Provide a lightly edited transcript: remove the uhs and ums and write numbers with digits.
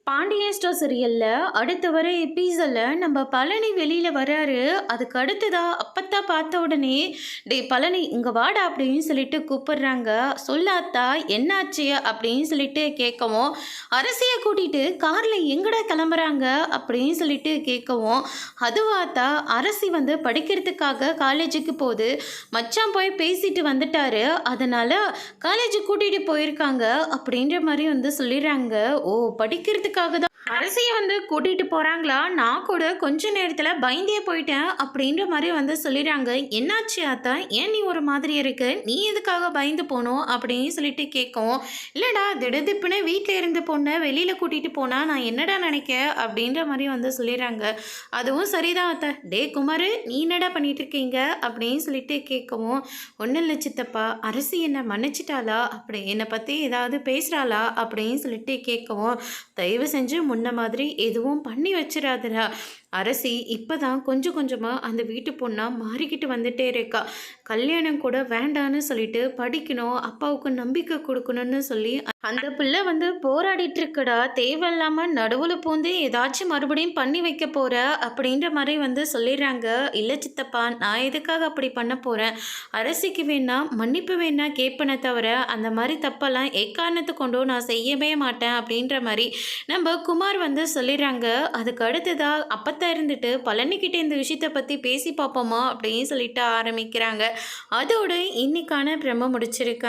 Pandian store சீரியல்ல அடுத்து வர எபிசோட்ல நம்ம பழனி வெளியில வராரு. அதுக்கு அடுத்ததா அப்பத்தா பார்த்த உடனே, டேய் பழனி இங்க வாடா அப்படின்னு சொல்லிட்டு கூப்பிடுறாங்க. சொல்லாத்தா என்னாச்சு அப்படின்னு சொல்லிட்டு கேட்கவும், அரசியை கூட்டிட்டு கார்ல எங்கடா கிளம்புறாங்க அப்படின்னு சொல்லிட்டு கேட்கவும், அதுவாத்தா அரசி வந்து படிக்கிறதுக்காக காலேஜுக்கு போகுது. மச்சான் போய் பேசிட்டு வந்துட்டாரு, அதனால காலேஜுக்கு கூட்டிட்டு போயிருக்காங்க அப்படின்ற மாதிரி வந்து சொல்லிடுறாங்க. ஓ, படிக்கிறதுக்காக தான் அரசியை வந்து கூட்டிட்டு போறாங்களா? நான் கூட கொஞ்ச நேரத்துல பயந்தே போயிட்டேன் அப்படின்ற மாதிரி வந்து சொல்லிடுறாங்க. என்னாச்சு ஆத்தா, ஏன் நீ ஒரு மாதிரி இருக்கு, நீ எதுக்காக பயந்து போனோம் அப்படின்னு சொல்லிட்டு கேட்கவும், இல்லடா திடுதிப்புன்னு வீட்டில் இருந்து பொண்ணை வெளியில கூட்டிட்டு போனா நான் என்னடா நினைக்க அப்படின்ற மாதிரி வந்து சொல்லிடுறாங்க. அதுவும் சரிதான் ஆத்தா. டே குமாரு, நீ என்னடா பண்ணிட்டு இருக்கீங்க அப்படின்னு சொல்லிட்டு கேட்கவும், ஒன்றும் இல்லை சித்தப்பா, அரசி என்னை மன்னிச்சிட்டாளா, அப்படி என்னை பற்றி ஏதாவது பேசுகிறாளா அப்படின்னு சொல்லிட்டு கேட்கவும், தயவு செஞ்சு முன்ன மாதிரி எதுவும் பண்ணி வச்சிடாதடா. அரசி இப்போதான் கொஞ்சம் கொஞ்சமாக அந்த வீட்டு பொண்ணாக மாறிக்கிட்டு வந்துட்டே இருக்கா. கல்யாணம் கூட வேண்டான்னு சொல்லிட்டு படிக்கணும், அப்பாவுக்கு நம்பிக்கை கொடுக்கணும்னு சொல்லி அந்த பிள்ளை வந்து போராடிட்டு இருக்கடா. தேவையில்லாமல் நடுவில் பூந்து ஏதாச்சும் மறுபடியும் பண்ணி வைக்க போகிற அப்படின்ற மாதிரி வந்து சொல்லிடுறாங்க. இல்லை சித்தப்பா, நான் எதுக்காக அப்படி பண்ண போகிறேன், அரசிக்கு வேணா மன்னிப்பு வேணா கேட்பனை தவிர அந்த மாதிரி தப்பெல்லாம் எக்காரணத்தை கொண்டோ நான் செய்யவே மாட்டேன் அப்படின்ற மாதிரி நம்ம குமார் வந்து சொல்லிடுறாங்க. அதுக்கு அடுத்ததா அப்போ இருந்துட்டு பழனிக்கிட்ட இந்த விஷயத்தை பற்றி பேசி பார்ப்போமா அப்படின்னு சொல்லிட்டு ஆரம்பிக்கிறாங்க. அதோடு இன்னைக்கான பிரம்ம முடிச்சிருக்காங்க.